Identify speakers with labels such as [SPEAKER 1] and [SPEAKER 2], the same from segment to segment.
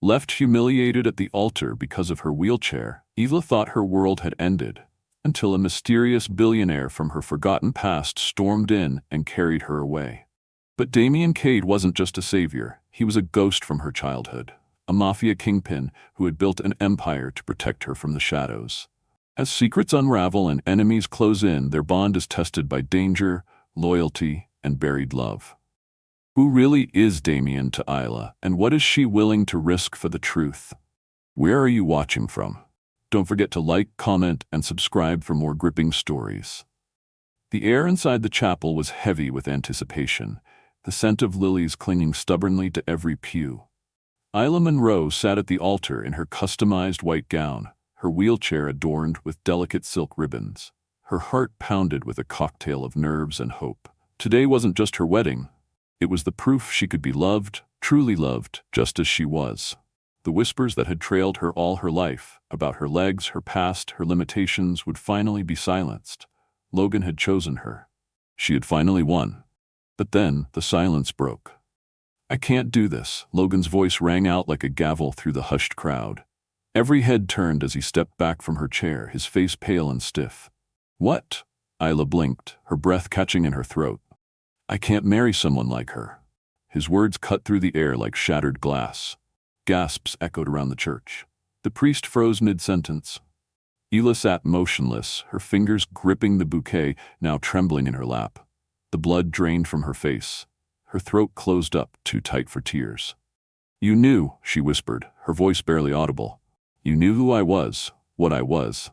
[SPEAKER 1] Left humiliated at the altar because of her wheelchair, Eva thought her world had ended, until a mysterious billionaire from her forgotten past stormed in and carried her away. But Damien Cade wasn't just a savior, he was a ghost from her childhood, a mafia kingpin who had built an empire to protect her from the shadows. As secrets unravel and enemies close in, their bond is tested by danger, loyalty, and buried love. Who really is Damien to Isla, and what is she willing to risk for the truth? Where are you watching from? Don't forget to like, comment, and subscribe for more gripping stories. The air inside the chapel was heavy with anticipation, the scent of lilies clinging stubbornly to every pew. Isla Monroe sat at the altar in her customized white gown, her wheelchair adorned with delicate silk ribbons. Her heart pounded with a cocktail of nerves and hope. Today wasn't just her wedding. It was the proof she could be loved, truly loved, just as she was. The whispers that had trailed her all her life, about her legs, her past, her limitations, would finally be silenced. Logan had chosen her. She had finally won. But then, the silence broke. "I can't do this," Logan's voice rang out like a gavel through the hushed crowd. Every head turned as he stepped back from her chair, his face pale and stiff. "What?" Isla blinked, her breath catching in her throat. "I can't marry someone like her." His words cut through the air like shattered glass. Gasps echoed around the church. The priest froze mid-sentence. Isla sat motionless, her fingers gripping the bouquet, now trembling in her lap. The blood drained from her face. Her throat closed up, too tight for tears. "You knew," she whispered, her voice barely audible. "You knew who I was, what I was."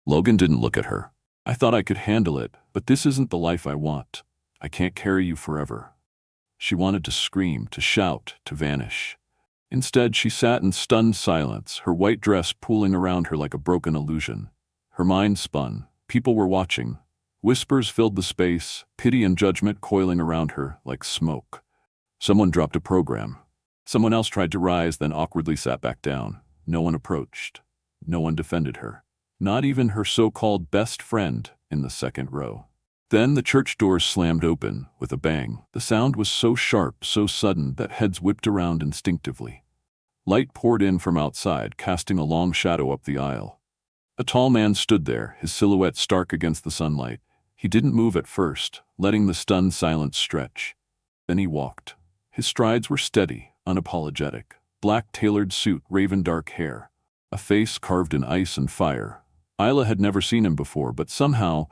[SPEAKER 1] Logan didn't look at her. "I thought I could handle it, but this isn't the life I want. I can't carry you forever." She wanted to scream, to shout, to vanish. Instead, she sat in stunned silence, her white dress pooling around her like a broken illusion. Her mind spun. People were watching. Whispers filled the space, pity and judgment coiling around her like smoke. Someone dropped a program. Someone else tried to rise, then awkwardly sat back down. No one approached. No one defended her. Not even her so-called best friend in the second row. Then the church doors slammed open with a bang. The sound was so sharp, so sudden, that heads whipped around instinctively. Light poured in from outside, casting a long shadow up the aisle. A tall man stood there, his silhouette stark against the sunlight. He didn't move at first, letting the stunned silence stretch. Then he walked. His strides were steady, unapologetic. Black tailored suit, raven dark hair. A face carved in ice and fire. Isla had never seen him before, but somehow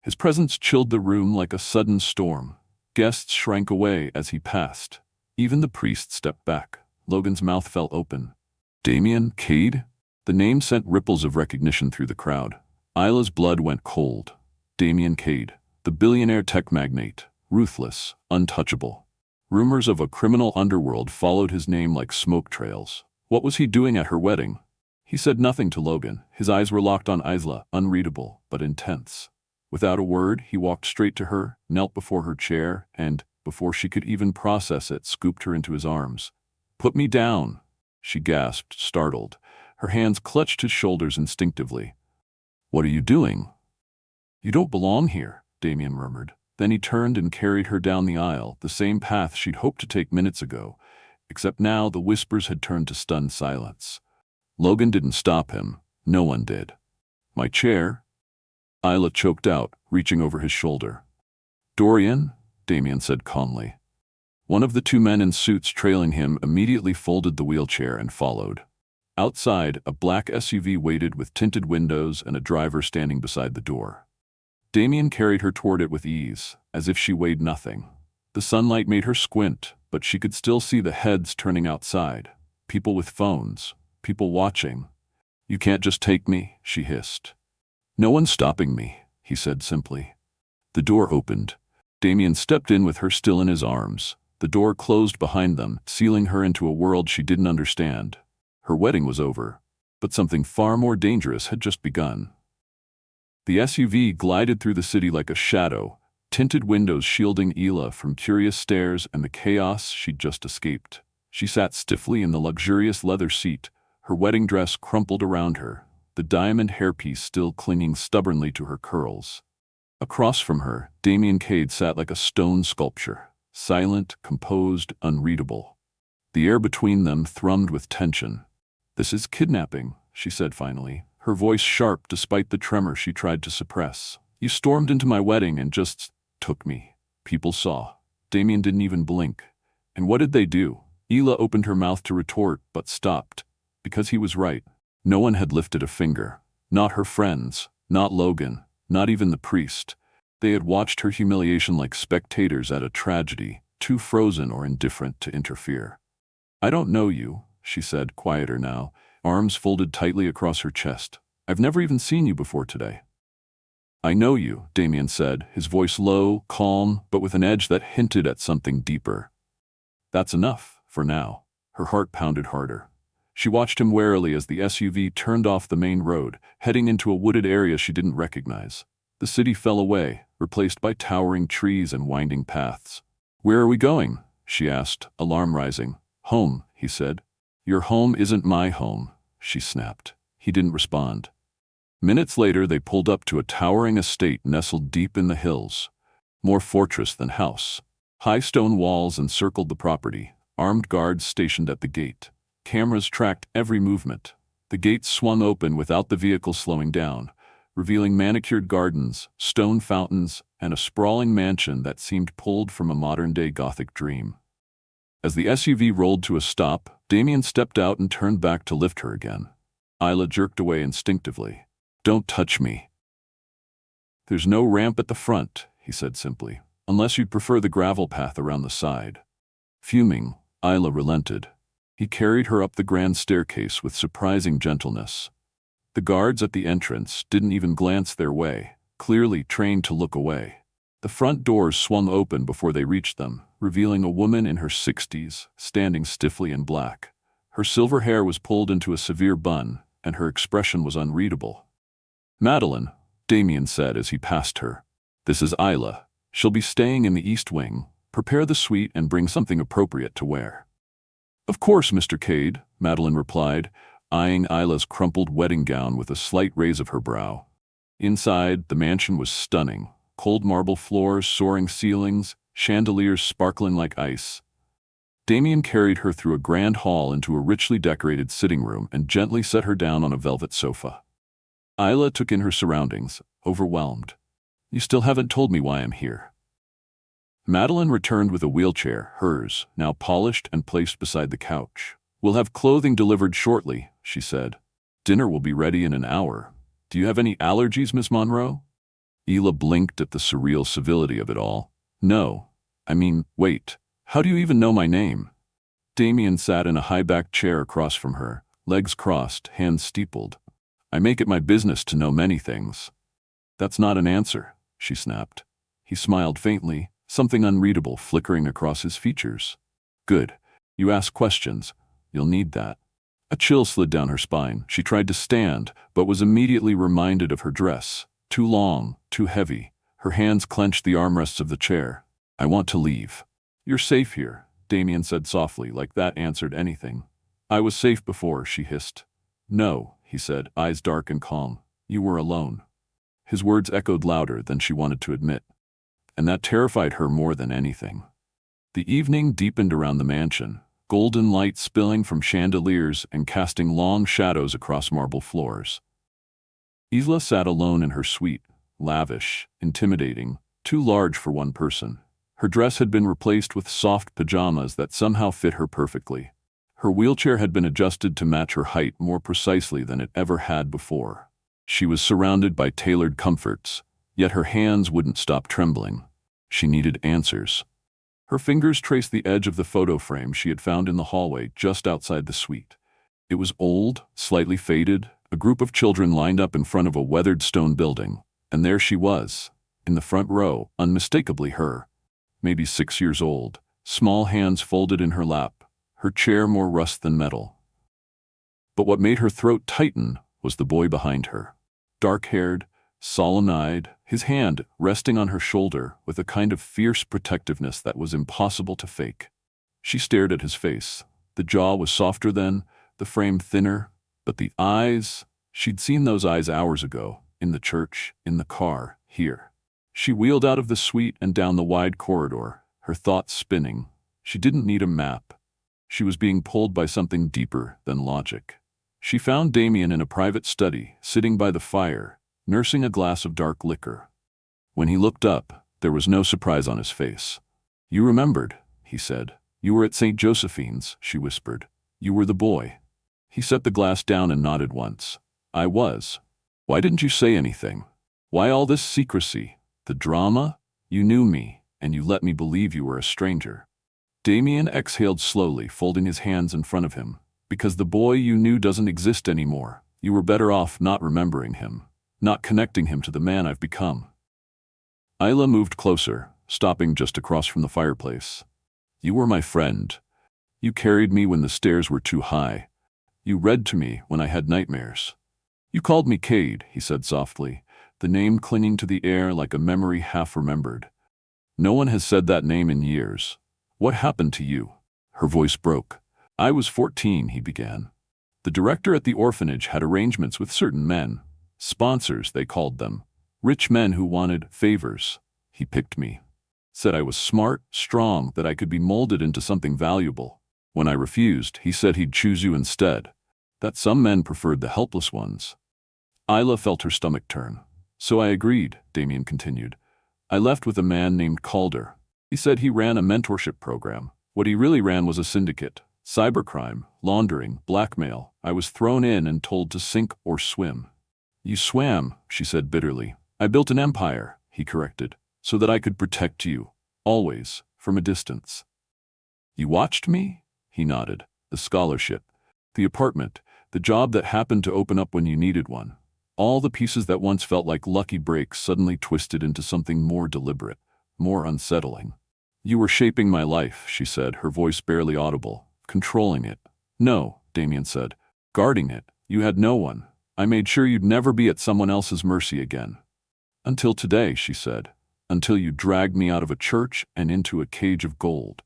[SPEAKER 1] his presence chilled the room like a sudden storm. Guests shrank away as he passed. Even the priest stepped back. Logan's mouth fell open. "Damien Cade?" The name sent ripples of recognition through the crowd. Isla's blood went cold. Damien Cade, the billionaire tech magnate, ruthless, untouchable. Rumors of a criminal underworld followed his name like smoke trails. What was he doing at her wedding? He said nothing to Logan. His eyes were locked on Isla, unreadable, but intense. Without a word, he walked straight to her, knelt before her chair, and, before she could even process it, scooped her into his arms. "Put me down," she gasped, startled. Her hands clutched his shoulders instinctively. "What are you doing?" "You don't belong here," Damien murmured. Then he turned and carried her down the aisle, the same path she'd hoped to take minutes ago, except now the whispers had turned to stunned silence. Logan didn't stop him. No one did. "My chair?" Isla choked out, reaching over his shoulder. "Dorian?" Damien said calmly. One of the two men in suits trailing him immediately folded the wheelchair and followed. Outside, a black SUV waited with tinted windows and a driver standing beside the door. Damien carried her toward it with ease, as if she weighed nothing. The sunlight made her squint, but she could still see the heads turning outside. People with phones. People watching. "You can't just take me," she hissed. "No one's stopping me," he said simply. The door opened. Damien stepped in with her still in his arms. The door closed behind them, sealing her into a world she didn't understand. Her wedding was over, but something far more dangerous had just begun. The SUV glided through the city like a shadow, tinted windows shielding Isla from curious stares and the chaos she'd just escaped. She sat stiffly in the luxurious leather seat, her wedding dress crumpled around her, the diamond hairpiece still clinging stubbornly to her curls. Across from her, Damien Cade sat like a stone sculpture, silent, composed, unreadable. The air between them thrummed with tension. "This is kidnapping," she said finally, her voice sharp despite the tremor she tried to suppress. "You stormed into my wedding and just took me. People saw." Damien didn't even blink. "And what did they do?" Hila opened her mouth to retort, but stopped. Because he was right. No one had lifted a finger. Not her friends, not Logan, not even the priest. They had watched her humiliation like spectators at a tragedy, too frozen or indifferent to interfere. "I don't know you," she said, quieter now, arms folded tightly across her chest. "I've never even seen you before today." "I know you," Damien said, his voice low, calm, but with an edge that hinted at something deeper. "That's enough, for now." Her heart pounded harder. She watched him warily as the SUV turned off the main road, heading into a wooded area she didn't recognize. The city fell away, replaced by towering trees and winding paths. "Where are we going?" she asked, alarm rising. "Home," he said. "Your home isn't my home," she snapped. He didn't respond. Minutes later, they pulled up to a towering estate nestled deep in the hills. More fortress than house. High stone walls encircled the property, armed guards stationed at the gate. Cameras tracked every movement. The gates swung open without the vehicle slowing down, revealing manicured gardens, stone fountains, and a sprawling mansion that seemed pulled from a modern-day Gothic dream. As the SUV rolled to a stop, Damien stepped out and turned back to lift her again. Hila jerked away instinctively. "Don't touch me." "There's no ramp at the front," he said simply, "unless you'd prefer the gravel path around the side." Fuming, Hila relented. He carried her up the grand staircase with surprising gentleness. The guards at the entrance didn't even glance their way, clearly trained to look away. The front doors swung open before they reached them, revealing a woman in her 60s, standing stiffly in black. Her silver hair was pulled into a severe bun, and her expression was unreadable. "Madeline," Damien said as he passed her. "This is Hila. She'll be staying in the East Wing. Prepare the suite and bring something appropriate to wear." "Of course, Mr. Cade," Madeline replied, eyeing Hila's crumpled wedding gown with a slight raise of her brow. Inside, the mansion was stunning. Cold marble floors, soaring ceilings, chandeliers sparkling like ice. Damien carried her through a grand hall into a richly decorated sitting room and gently set her down on a velvet sofa. Hila took in her surroundings, overwhelmed. "You still haven't told me why I'm here." Madeline returned with a wheelchair, hers, now polished and placed beside the couch. "We'll have clothing delivered shortly," she said. "Dinner will be ready in an hour. Do you have any allergies, Miss Monroe?" Hila blinked at the surreal civility of it all. "No. Wait. How do you even know my name?" Damien sat in a high-backed chair across from her, legs crossed, hands steepled. "I make it my business to know many things." "That's not an answer," she snapped. He smiled faintly, something unreadable flickering across his features. "Good. You ask questions. You'll need that." A chill slid down her spine. She tried to stand, but was immediately reminded of her dress. Too long, too heavy. Her hands clenched the armrests of the chair. "I want to leave." "You're safe here," Damien said softly, like that answered anything. "I was safe before," she hissed. "No," he said, eyes dark and calm. "You were alone." His words echoed louder than she wanted to admit. And that terrified her more than anything. The evening deepened around the mansion, golden light spilling from chandeliers and casting long shadows across marble floors. Hila sat alone in her suite, lavish, intimidating, too large for one person. Her dress had been replaced with soft pajamas that somehow fit her perfectly. Her wheelchair had been adjusted to match her height more precisely than it ever had before. She was surrounded by tailored comforts, yet her hands wouldn't stop trembling. She needed answers. Her fingers traced the edge of the photo frame she had found in the hallway just outside the suite. It was old, slightly faded, a group of children lined up in front of a weathered stone building, and there she was, in the front row, unmistakably her. Maybe 6 years old, small hands folded in her lap, her chair more rust than metal. But what made her throat tighten was the boy behind her. Dark-haired, solemn-eyed, his hand resting on her shoulder with a kind of fierce protectiveness that was impossible to fake. She stared at his face. The jaw was softer then, the frame thinner, but the eyes, she'd seen those eyes hours ago, in the church, in the car, here. She wheeled out of the suite and down the wide corridor, her thoughts spinning. She didn't need a map. She was being pulled by something deeper than logic. She found Damien in a private study, sitting by the fire, nursing a glass of dark liquor. When he looked up, there was no surprise on his face. "You remembered," he said. "You were at St. Josephine's," she whispered. "You were the boy." He set the glass down and nodded once. "I was. Why didn't you say anything? Why all this secrecy? The drama? You knew me, and you let me believe you were a stranger." Damien exhaled slowly, folding his hands in front of him. "Because the boy you knew doesn't exist anymore. You were better off not remembering him, not connecting him to the man I've become." Isla moved closer, stopping just across from the fireplace. "You were my friend. You carried me when the stairs were too high. You read to me when I had nightmares. You called me Cade," he said softly, the name clinging to the air like a memory half-remembered. "No one has said that name in years. What happened to you?" Her voice broke. "I was 14, he began. The director at the orphanage had arrangements with certain men. Sponsors, they called them. Rich men who wanted favors. He picked me. Said I was smart, strong, that I could be molded into something valuable. When I refused, he said he'd choose you instead. That some men preferred the helpless ones." Isla felt her stomach turn. "So I agreed," Damien continued. "I left with a man named Calder. He said he ran a mentorship program. What he really ran was a syndicate. Cybercrime, laundering, blackmail. I was thrown in and told to sink or swim." "You swam," she said bitterly. "I built an empire," he corrected, "so that I could protect you, always, from a distance." "You watched me?" He nodded. "The scholarship, the apartment, the job that happened to open up when you needed one. All the pieces that once felt like lucky breaks suddenly twisted into something more deliberate, more unsettling." "You were shaping my life," she said, her voice barely audible. "Controlling it." "No," Damien said. "Guarding it. You had no one. I made sure you'd never be at someone else's mercy again." "Until today," she said. "Until you dragged me out of a church and into a cage of gold."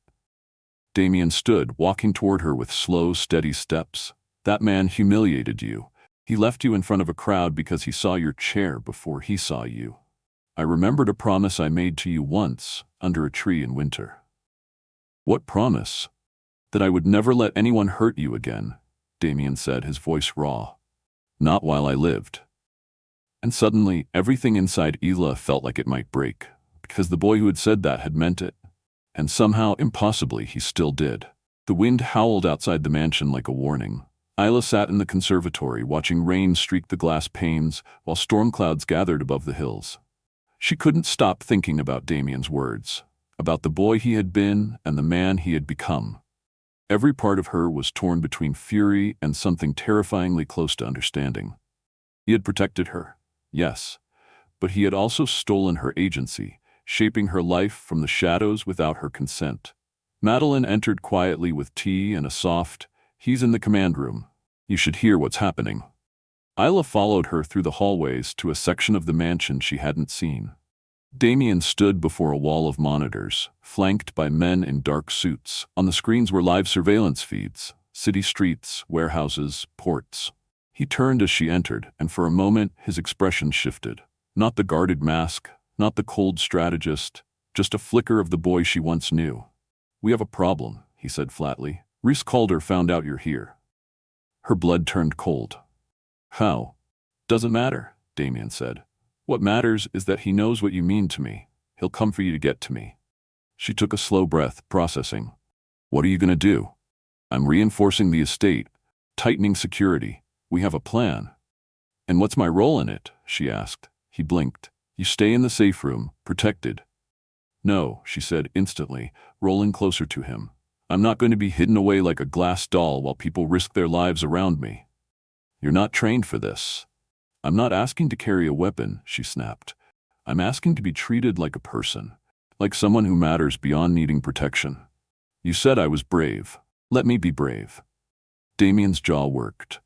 [SPEAKER 1] Damien stood, walking toward her with slow, steady steps. "That man humiliated you. He left you in front of a crowd because he saw your chair before he saw you. I remembered a promise I made to you once, under a tree in winter." "What promise?" "That I would never let anyone hurt you again," Damien said, his voice raw. "Not while I lived." And suddenly, everything inside Isla felt like it might break, because the boy who had said that had meant it. And somehow, impossibly, he still did. The wind howled outside the mansion like a warning. Isla sat in the conservatory, watching rain streak the glass panes, while storm clouds gathered above the hills. She couldn't stop thinking about Damien's words, about the boy he had been and the man he had become. Every part of her was torn between fury and something terrifyingly close to understanding. He had protected her, yes, but he had also stolen her agency, shaping her life from the shadows without her consent. Madeline entered quietly with tea and a soft, "He's in the command room. You should hear what's happening." Isla followed her through the hallways to a section of the mansion she hadn't seen. Damien stood before a wall of monitors, flanked by men in dark suits. On the screens were live surveillance feeds, city streets, warehouses, ports. He turned as she entered, and for a moment his expression shifted. Not the guarded mask, not the cold strategist, just a flicker of the boy she once knew. "We have a problem," he said flatly. "Rhys Calder found out you're here." Her blood turned cold. "How?" "Doesn't matter," Damien said. "What matters is that he knows what you mean to me. He'll come for you to get to me." She took a slow breath, processing. "What are you going to do?" "I'm reinforcing the estate, tightening security. We have a plan." "And what's my role in it?" she asked. He blinked. "You stay in the safe room, protected." "No," she said instantly, rolling closer to him. "I'm not going to be hidden away like a glass doll while people risk their lives around me." "You're not trained for this." "I'm not asking to carry a weapon," she snapped. "I'm asking to be treated like a person, like someone who matters beyond needing protection. You said I was brave. Let me be brave." Damien's jaw worked.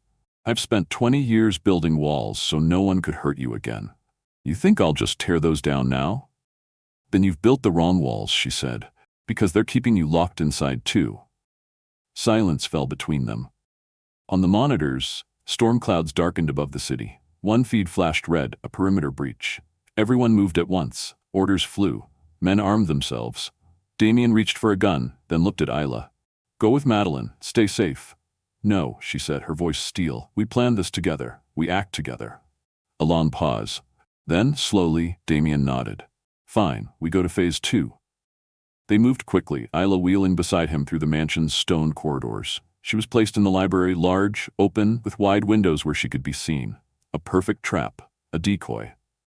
[SPEAKER 1] "I've spent 20 years building walls so no one could hurt you again. You think I'll just tear those down now?" "Then you've built the wrong walls," she said, "because they're keeping you locked inside too." Silence fell between them. On the monitors, storm clouds darkened above the city. One feed flashed red, a perimeter breach. Everyone moved at once. Orders flew. Men armed themselves. Damien reached for a gun, then looked at Isla. Go with Madeline. Stay safe. No, she said, her voice steel. We planned this together. We act together. A long pause. Then, slowly, Damien nodded. Fine, we go to phase 2. They moved quickly, Isla wheeling beside him through the mansion's stone corridors. She was placed in the library, large, open, with wide windows where she could be seen. A perfect trap. A decoy.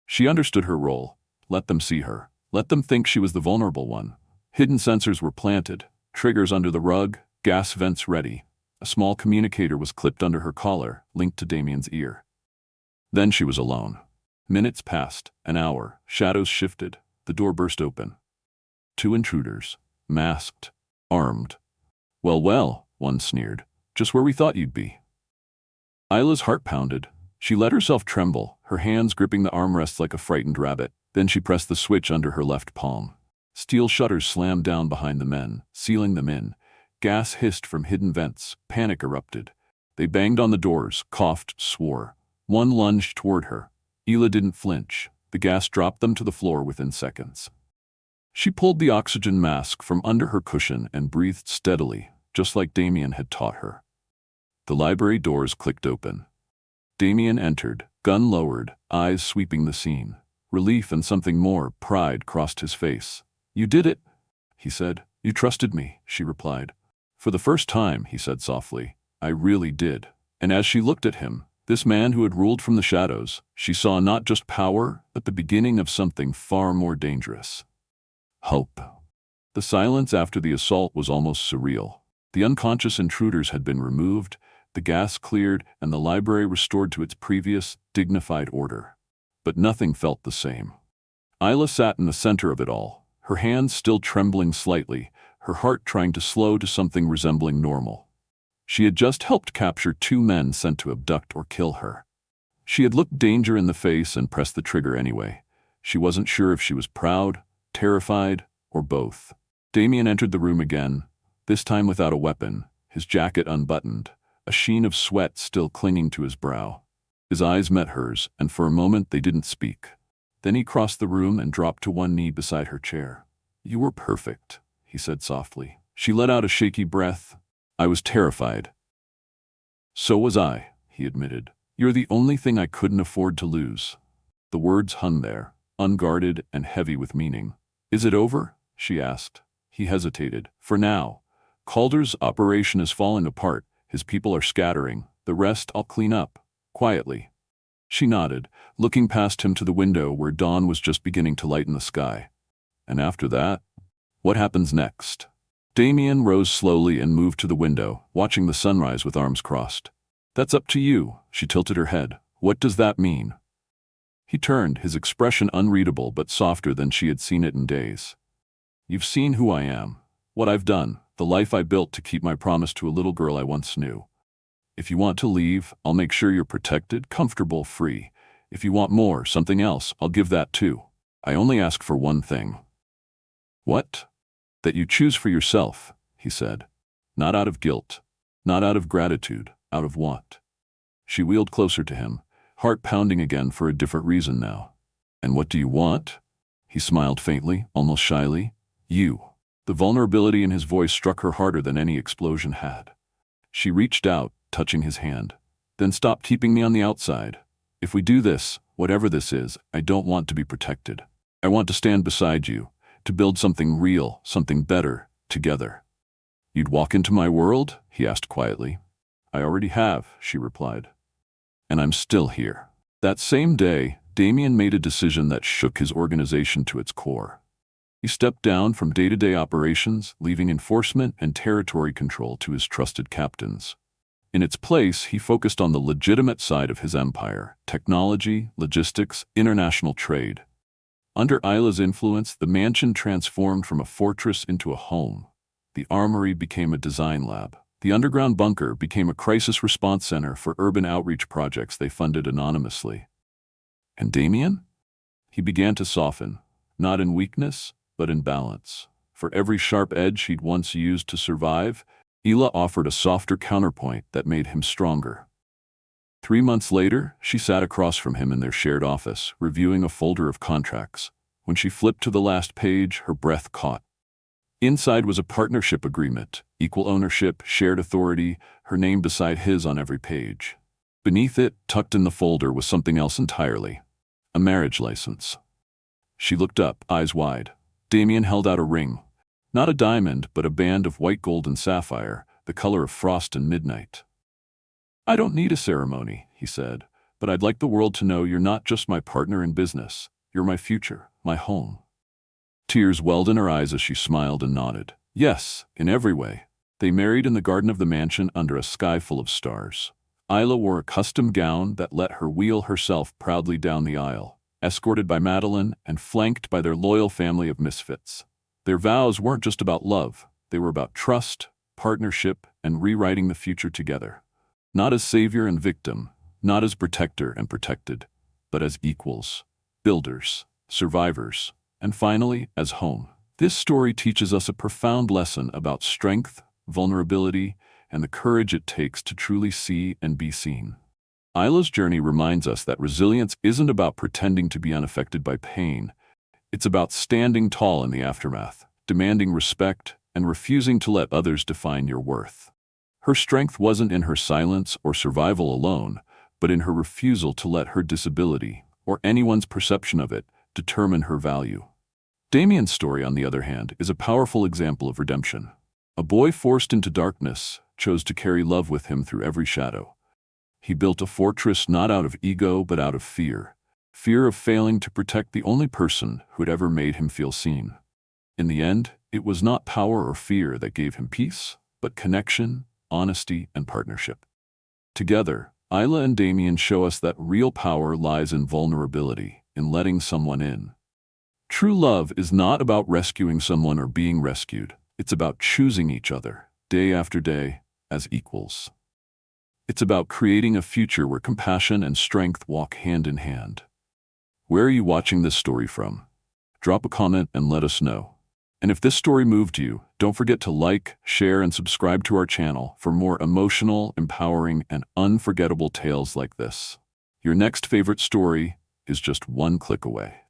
[SPEAKER 1] She understood her role. Let them see her. Let them think she was the vulnerable one. Hidden sensors were planted. Triggers under the rug. Gas vents ready. A small communicator was clipped under her collar, linked to Damien's ear. Then she was alone. Minutes passed. An hour. Shadows shifted. The door burst open. 2 intruders. Masked. Armed. Well, one sneered. Just where we thought you'd be. Isla's heart pounded. She let herself tremble, her hands gripping the armrests like a frightened rabbit. Then she pressed the switch under her left palm. Steel shutters slammed down behind the men, sealing them in. Gas hissed from hidden vents. Panic erupted. They banged on the doors, coughed, swore. One lunged toward her. Isla didn't flinch. The gas dropped them to the floor within seconds. She pulled the oxygen mask from under her cushion and breathed steadily, just like Damien had taught her. The library doors clicked open. Damien entered, gun lowered, eyes sweeping the scene. Relief and something more, pride, crossed his face. You did it, he said. You trusted me, she replied. For the first time, he said softly, I really did. And as she looked at him, this man who had ruled from the shadows, she saw not just power, but the beginning of something far more dangerous. Hope. The silence after the assault was almost surreal. The unconscious intruders had been removed, the gas cleared, and the library restored to its previous, dignified order. But nothing felt the same. Isla sat in the center of it all, her hands still trembling slightly, her heart trying to slow to something resembling normal. She had just helped capture 2 men sent to abduct or kill her. She had looked danger in the face and pressed the trigger anyway. She wasn't sure if she was proud, terrified, or both. Damien entered the room again, this time without a weapon, his jacket unbuttoned, a sheen of sweat still clinging to his brow. His eyes met hers, and for a moment they didn't speak. Then he crossed the room and dropped to one knee beside her chair. You were perfect, he said softly. She let out a shaky breath. I was terrified. So was I, he admitted. You're the only thing I couldn't afford to lose. The words hung there, unguarded and heavy with meaning. Is it over? She asked. He hesitated. For now. Calder's operation is falling apart. His people are scattering. The rest I'll clean up. Quietly. She nodded, looking past him to the window where dawn was just beginning to lighten the sky. And after that? What happens next? Damien rose slowly and moved to the window, watching the sunrise with arms crossed. That's up to you, she tilted her head. What does that mean? He turned, his expression unreadable but softer than she had seen it in days. You've seen who I am, what I've done, the life I built to keep my promise to a little girl I once knew. If you want to leave, I'll make sure you're protected, comfortable, free. If you want more, something else, I'll give that too. I only ask for one thing. What? That you choose for yourself, he said. Not out of guilt, not out of gratitude, out of want. She wheeled closer to him, heart pounding again for a different reason now. And what do you want? He smiled faintly, almost shyly. You. The vulnerability in his voice struck her harder than any explosion had. She reached out, touching his hand. Then stop keeping me on the outside. If we do this, whatever this is, I don't want to be protected. I want to stand beside you, to build something real, something better, together. You'd walk into my world? He asked quietly. I already have, she replied. And I'm still here. That same day, Damien made a decision that shook his organization to its core. He stepped down from day-to-day operations, leaving enforcement and territory control to his trusted captains. In its place, he focused on the legitimate side of his empire: technology, logistics, international trade. Under Isla's influence, the mansion transformed from a fortress into a home. The armory became a design lab. The underground bunker became a crisis response center for urban outreach projects they funded anonymously. And Damien? He began to soften, not in weakness, but in balance. For every sharp edge he'd once used to survive, Isla offered a softer counterpoint that made him stronger. 3 months later, she sat across from him in their shared office, reviewing a folder of contracts. When she flipped to the last page, her breath caught. Inside was a partnership agreement, Equal ownership, shared authority, her name beside his on every page. Beneath it, tucked in the folder, was something else entirely. A marriage license. She looked up, eyes wide. Damien held out a ring. Not a diamond, but a band of white gold and sapphire, the color of frost and midnight. "I don't need a ceremony," he said, "but I'd like the world to know you're not just my partner in business. You're my future, my home." Tears welled in her eyes as she smiled and nodded. Yes, in every way. They married in the garden of the mansion under a sky full of stars. Isla wore a custom gown that let her wheel herself proudly down the aisle, escorted by Madeline and flanked by their loyal family of misfits. Their vows weren't just about love, they were about trust, partnership, and rewriting the future together. Not as savior and victim, not as protector and protected, but as equals, builders, survivors, and finally, as home. This story teaches us a profound lesson about strength, vulnerability, and the courage it takes to truly see and be seen. Isla's journey reminds us that resilience isn't about pretending to be unaffected by pain. It's about standing tall in the aftermath, demanding respect, and refusing to let others define your worth. Her strength wasn't in her silence or survival alone, but in her refusal to let her disability, or anyone's perception of it, determine her value. Damien's story, on the other hand, is a powerful example of redemption. A boy forced into darkness chose to carry love with him through every shadow. He built a fortress not out of ego but out of fear. Fear of failing to protect the only person who had ever made him feel seen. In the end, it was not power or fear that gave him peace, but connection, honesty, and partnership. Together, Isla and Damien show us that real power lies in vulnerability, in letting someone in. True love is not about rescuing someone or being rescued. It's about choosing each other, day after day, as equals. It's about creating a future where compassion and strength walk hand in hand. Where are you watching this story from? Drop a comment and let us know. And if this story moved you, don't forget to like, share, and subscribe to our channel for more emotional, empowering, and unforgettable tales like this. Your next favorite story is just one click away.